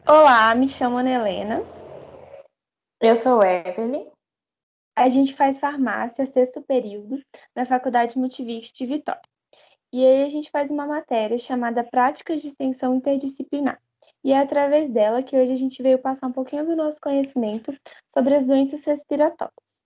Olá, me chamo Ana Helena. Eu sou Evelyn. A gente faz farmácia, sexto período, na Faculdade Multivix de Vitória. E aí a gente faz uma matéria chamada Práticas de Extensão Interdisciplinar. E é através dela que hoje a gente veio passar um pouquinho do nosso conhecimento sobre as doenças respiratórias.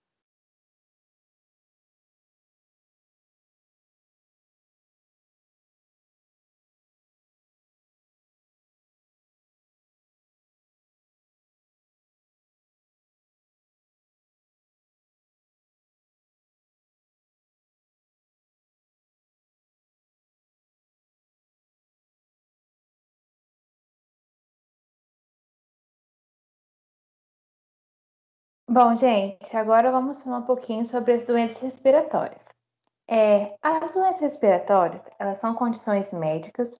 Bom, gente, agora vamos falar um pouquinho sobre as doenças respiratórias. As doenças respiratórias, elas são condições médicas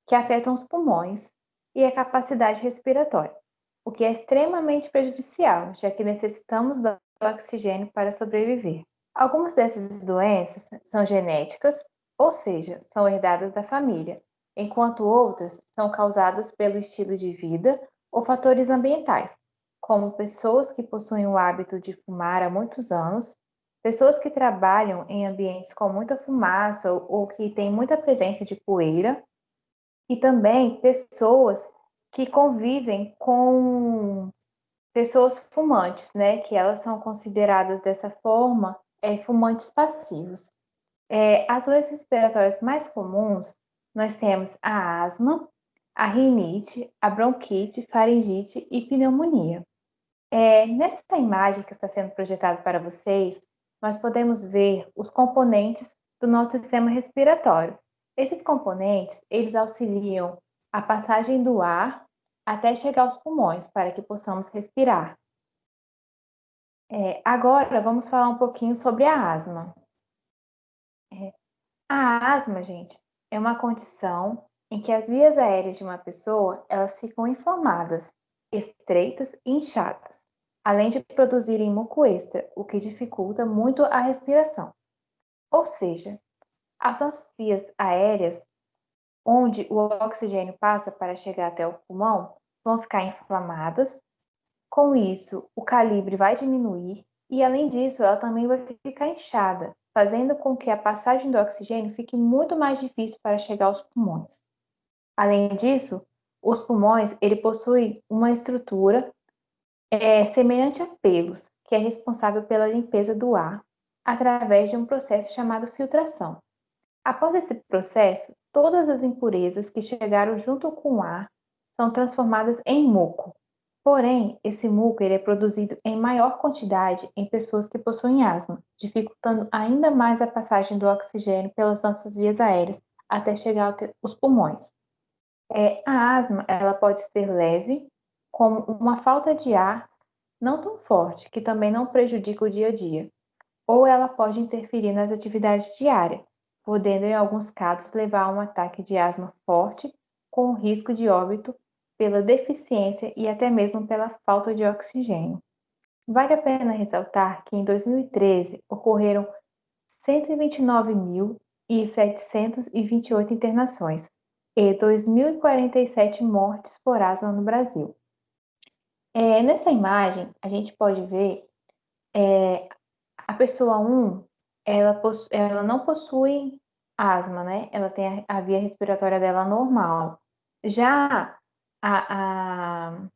que afetam os pulmões e a capacidade respiratória, o que é extremamente prejudicial, já que necessitamos do oxigênio para sobreviver. Algumas dessas doenças são genéticas, ou seja, são herdadas da família, enquanto outras são causadas pelo estilo de vida ou fatores ambientais, como pessoas que possuem o hábito de fumar há muitos anos, pessoas que trabalham em ambientes com muita fumaça ou que têm muita presença de poeira, e também pessoas que convivem com pessoas fumantes, né? Que elas são consideradas dessa forma, fumantes passivos. As doenças respiratórias mais comuns, nós temos a asma, a rinite, a bronquite, faringite e pneumonia. Nessa imagem que está sendo projetada para vocês, nós podemos ver os componentes do nosso sistema respiratório. Esses componentes, eles auxiliam a passagem do ar até chegar aos pulmões, para que possamos respirar. Agora, vamos falar um pouquinho sobre a asma. A asma, gente, é uma condição em que as vias aéreas de uma pessoa, elas ficam inflamadas, estreitas e inchadas, além de produzirem muco extra, o que dificulta muito a respiração. Ou seja, as nossas vias aéreas, onde o oxigênio passa para chegar até o pulmão, vão ficar inflamadas. Com isso, o calibre vai diminuir e, além disso, ela também vai ficar inchada, fazendo com que a passagem do oxigênio fique muito mais difícil para chegar aos pulmões. Além disso, os pulmões ele possui uma estrutura semelhante a pelos, que é responsável pela limpeza do ar através de um processo chamado filtração. Após esse processo, todas as impurezas que chegaram junto com o ar são transformadas em muco. Porém, esse muco ele é produzido em maior quantidade em pessoas que possuem asma, dificultando ainda mais a passagem do oxigênio pelas nossas vias aéreas até chegar aos pulmões. A asma ela pode ser leve, como uma falta de ar não tão forte, que também não prejudica o dia a dia, ou ela pode interferir nas atividades diárias, podendo em alguns casos levar a um ataque de asma forte, com risco de óbito pela deficiência e até mesmo pela falta de oxigênio. Vale a pena ressaltar que em 2013 ocorreram 129.728 internações e 2.047 mortes por asma no Brasil. Nessa imagem, a gente pode ver a pessoa 1, ela não possui asma, né? Ela tem a via respiratória dela normal. Já a, a,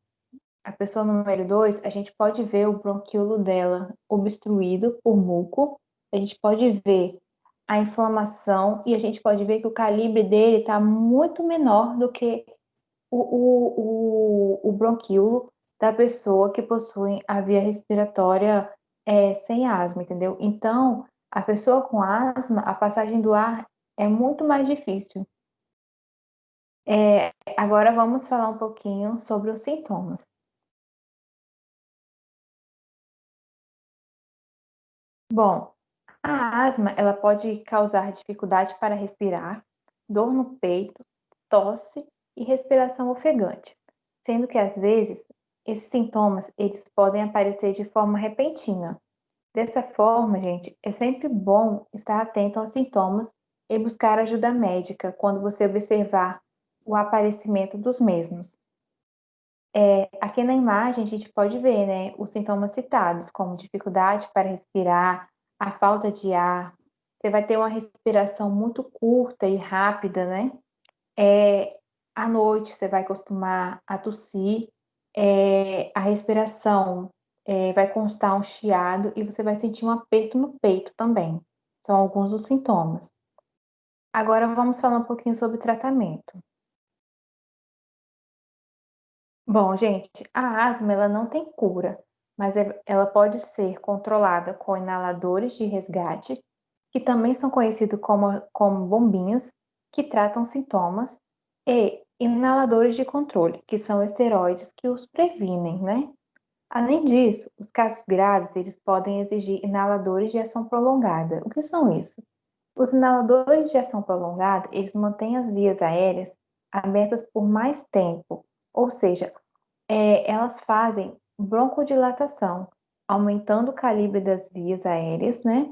a pessoa número 2, a gente pode ver o bronquíolo dela obstruído por muco, a gente pode ver a inflamação e a gente pode ver que o calibre dele está muito menor do que o bronquíolo da pessoa que possui a via respiratória sem asma, entendeu? Então, a pessoa com asma, a passagem do ar é muito mais difícil. Agora vamos falar um pouquinho sobre os sintomas. Bom, a asma ela pode causar dificuldade para respirar, dor no peito, tosse e respiração ofegante, sendo que às vezes esses sintomas eles podem aparecer de forma repentina. Dessa forma, gente, é sempre bom estar atento aos sintomas e buscar ajuda médica quando você observar o aparecimento dos mesmos. Aqui na imagem a gente pode ver, né, os sintomas citados, como dificuldade para respirar, a falta de ar. Você vai ter uma respiração muito curta e rápida, né? À noite você vai costumar a tossir, a respiração vai constar um chiado e você vai sentir um aperto no peito também. São alguns dos sintomas. Agora vamos falar um pouquinho sobre tratamento. Bom, gente, a asma ela não tem cura, mas ela pode ser controlada com inaladores de resgate, que também são conhecidos como bombinhas, que tratam sintomas, e inaladores de controle, que são esteroides que os previnem, né? Além disso, os casos graves, eles podem exigir inaladores de ação prolongada. O que são isso? Os inaladores de ação prolongada, eles mantêm as vias aéreas abertas por mais tempo, ou seja, elas fazem broncodilatação, aumentando o calibre das vias aéreas, né?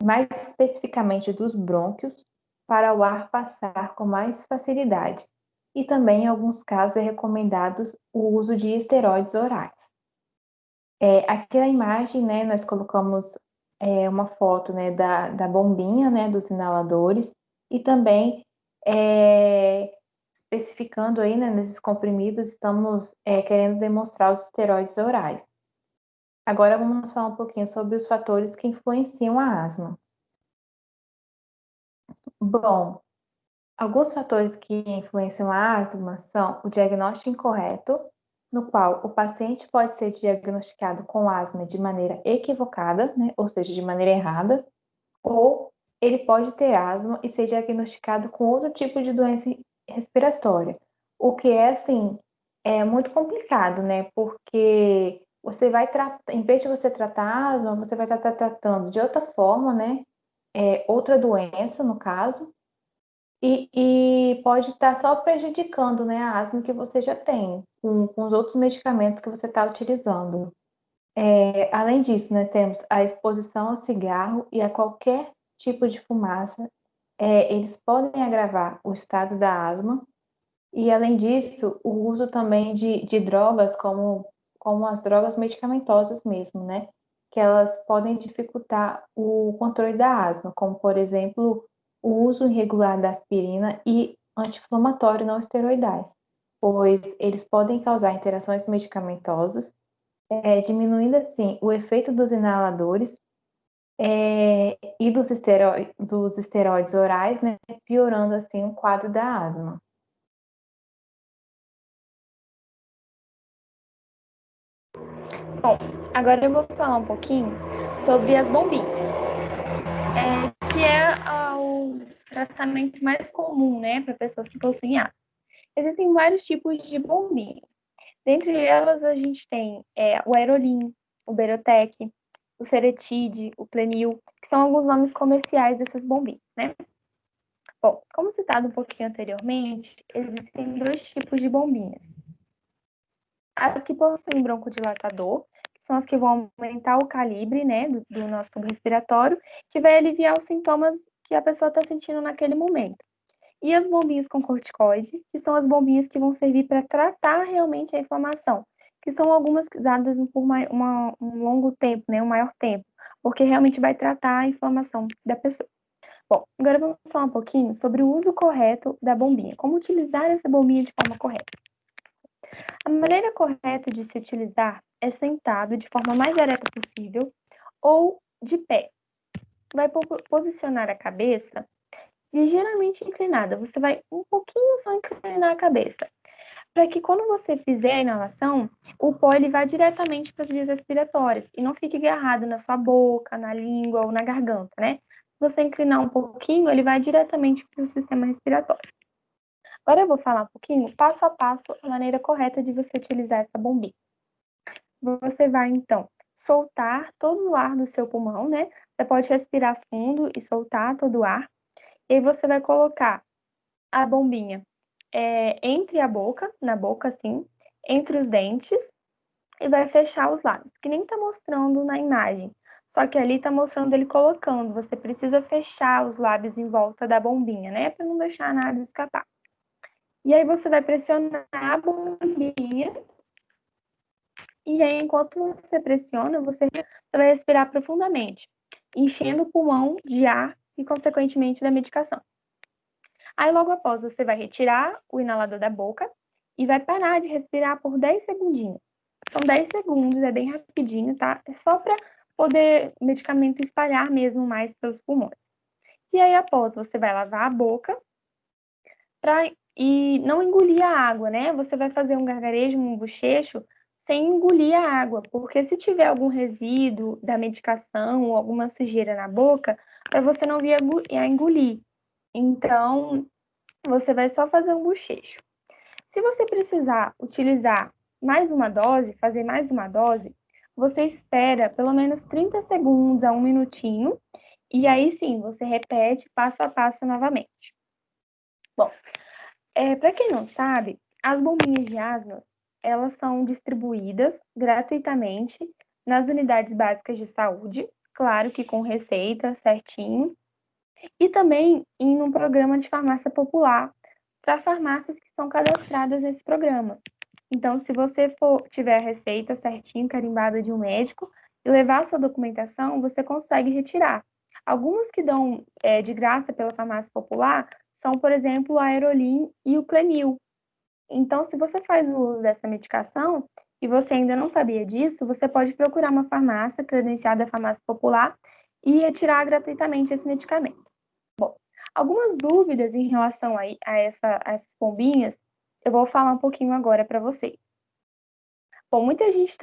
Mais especificamente dos brônquios, para o ar passar com mais facilidade. E também, em alguns casos, é recomendado o uso de esteroides orais. Aqui na imagem, né, nós colocamos uma foto, né, da bombinha, né, dos inaladores e também especificando aí, né, nesses comprimidos, estamos querendo demonstrar os esteroides orais. Agora vamos falar um pouquinho sobre os fatores que influenciam a asma. Bom, alguns fatores que influenciam a asma são o diagnóstico incorreto, no qual o paciente pode ser diagnosticado com asma de maneira equivocada, né, ou seja, de maneira errada, ou ele pode ter asma e ser diagnosticado com outro tipo de doença respiratória, o que é, assim, muito complicado, né, porque você vai tratar, em vez de você tratar asma, você vai estar tratando de outra forma, né, outra doença, no caso, e pode estar só prejudicando, né, a asma que você já tem, com os outros medicamentos que você está utilizando. Além disso, nós temos a exposição ao cigarro e a qualquer tipo de fumaça. Eles podem agravar o estado da asma. E, além disso, o uso também de drogas, como as drogas medicamentosas mesmo, né? Que elas podem dificultar o controle da asma, como, por exemplo, o uso irregular da aspirina e anti-inflamatório não esteroidais, pois eles podem causar interações medicamentosas, diminuindo assim o efeito dos inaladores e dos esteroides orais, né, piorando assim o quadro da asma. Bom, agora eu vou falar um pouquinho sobre as bombinhas, que é o tratamento mais comum, né, para pessoas que possuem asma. Existem vários tipos de bombinhas. Dentre elas, a gente tem o Aerolim, o Berotec, o Ceretide, o Plenil, que são alguns nomes comerciais dessas bombinhas, né? Bom, como citado um pouquinho anteriormente, existem dois tipos de bombinhas. As que possuem broncodilatador, que são as que vão aumentar o calibre, né, do nosso tubo respiratório, que vai aliviar os sintomas que a pessoa está sentindo naquele momento. E as bombinhas com corticoide, que são as bombinhas que vão servir para tratar realmente a inflamação, que são algumas usadas por um longo tempo, né, um maior tempo, porque realmente vai tratar a inflamação da pessoa. Bom, agora vamos falar um pouquinho sobre o uso correto da bombinha, como utilizar essa bombinha de forma correta. A maneira correta de se utilizar é sentado de forma mais ereta possível ou de pé. Vai posicionar a cabeça ligeiramente inclinada. Você vai um pouquinho só inclinar a cabeça, para que quando você fizer a inalação, o pó ele vá diretamente para as vias respiratórias e não fique agarrado na sua boca, na língua ou na garganta, né? Se você inclinar um pouquinho, ele vai diretamente para o sistema respiratório. Agora eu vou falar um pouquinho, passo a passo, a maneira correta de você utilizar essa bombinha. Você vai, então, soltar todo o ar do seu pulmão, né? Você pode respirar fundo e soltar todo o ar. E aí você vai colocar a bombinha entre a boca, na boca assim, entre os dentes, e vai fechar os lábios, que nem tá mostrando na imagem. Só que ali tá mostrando ele colocando. Você precisa fechar os lábios em volta da bombinha, né? Para não deixar nada escapar. E aí você vai pressionar a bombinha E aí, enquanto você pressiona, você vai respirar profundamente, enchendo o pulmão de ar e, consequentemente, da medicação. Aí, logo após, você vai retirar o inalador da boca e vai parar de respirar por 10 segundinhos. São 10 segundos, é bem rapidinho, tá? É só para poder o medicamento espalhar mesmo mais pelos pulmões. E aí, após, você vai lavar a boca e não engolir a água, né? Você vai fazer um gargarejo, um bochecho, sem engolir a água, porque se tiver algum resíduo da medicação ou alguma sujeira na boca, para você não vir a engolir. Então, você vai só fazer um bochecho. Se você precisar utilizar mais uma dose, fazer mais uma dose, você espera pelo menos 30 segundos a 1 minutinho, e aí sim, você repete passo a passo novamente. Bom, para quem não sabe, as bombinhas de asma, elas são distribuídas gratuitamente nas unidades básicas de saúde, claro que com receita certinho, e também em um programa de farmácia popular para farmácias que são cadastradas nesse programa. Então, se você tiver a receita certinho, carimbada de um médico, e levar a sua documentação, você consegue retirar. Algumas que dão de graça pela farmácia popular são, por exemplo, a Aerolim e o Clenil. Então, se você faz o uso dessa medicação e você ainda não sabia disso, você pode procurar uma farmácia credenciada à farmácia popular e retirar gratuitamente esse medicamento. Bom, algumas dúvidas em relação a essas bombinhas, eu vou falar um pouquinho agora para vocês. Bom, muita gente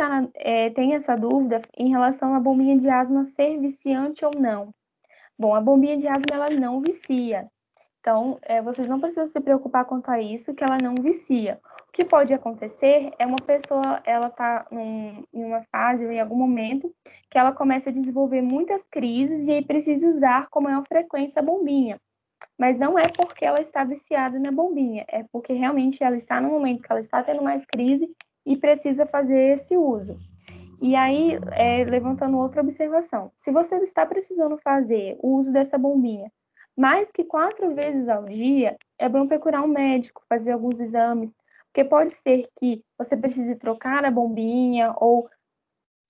tem essa dúvida em relação à bombinha de asma ser viciante ou não. Bom, a bombinha de asma ela não vicia. Então, vocês não precisam se preocupar quanto a isso, que ela não vicia. O que pode acontecer é uma pessoa, ela está em uma fase ou em algum momento que ela começa a desenvolver muitas crises e aí precisa usar com maior frequência a bombinha. Mas não é porque ela está viciada na bombinha, é porque realmente ela está no momento que ela está tendo mais crise e precisa fazer esse uso. E aí, levantando outra observação, se você está precisando fazer o uso dessa bombinha mais que 4 vezes ao dia, é bom procurar um médico, fazer alguns exames, porque pode ser que você precise trocar a bombinha ou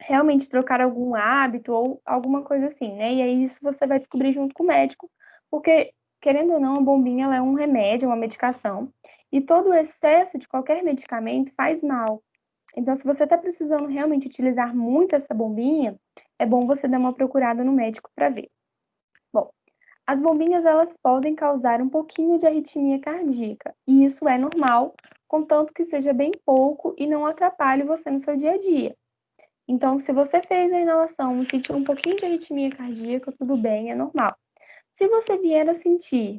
realmente trocar algum hábito ou alguma coisa assim, né? E aí isso você vai descobrir junto com o médico, porque, querendo ou não, a bombinha ela é um remédio, uma medicação, e todo o excesso de qualquer medicamento faz mal. Então, se você está precisando realmente utilizar muito essa bombinha, é bom você dar uma procurada no médico para ver. Bom, as bombinhas elas podem causar um pouquinho de arritmia cardíaca, e isso é normal, contanto que seja bem pouco e não atrapalhe você no seu dia a dia. Então, se você fez a inalação e sentiu um pouquinho de arritmia cardíaca, tudo bem, é normal. Se você vier a sentir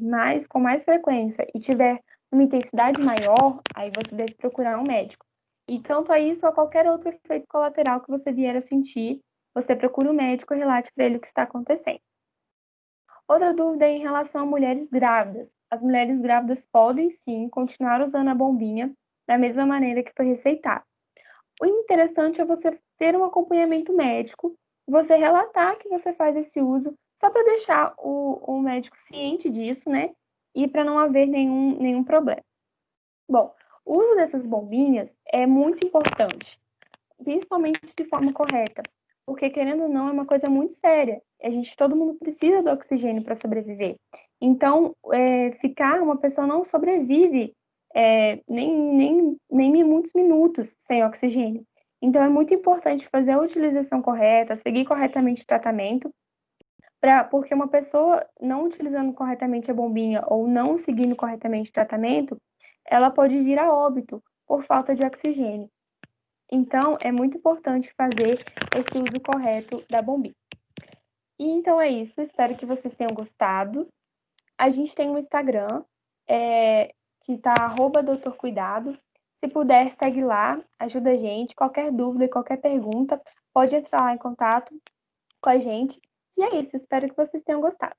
com mais frequência e tiver uma intensidade maior, aí você deve procurar um médico. E tanto a isso ou a qualquer outro efeito colateral que você vier a sentir, você procura o médico e relate para ele o que está acontecendo. Outra dúvida é em relação a mulheres grávidas. As mulheres grávidas podem sim continuar usando a bombinha da mesma maneira que foi receitado. O interessante é você ter um acompanhamento médico, você relatar que você faz esse uso, só para deixar o médico ciente disso, né? E para não haver nenhum problema. Bom, o uso dessas bombinhas é muito importante, principalmente de forma correta, porque querendo ou não é uma coisa muito séria. Todo mundo precisa do oxigênio para sobreviver. Então, uma pessoa não sobrevive nem muitos minutos sem oxigênio. Então, é muito importante fazer a utilização correta, seguir corretamente o tratamento, porque uma pessoa não utilizando corretamente a bombinha ou não seguindo corretamente o tratamento, ela pode vir a óbito por falta de oxigênio. Então, é muito importante fazer esse uso correto da bombinha. E então é isso, espero que vocês tenham gostado. A gente tem um Instagram, que tá @doutorcuidado. Se puder, segue lá, ajuda a gente. Qualquer dúvida, qualquer pergunta, pode entrar lá em contato com a gente. E é isso, espero que vocês tenham gostado.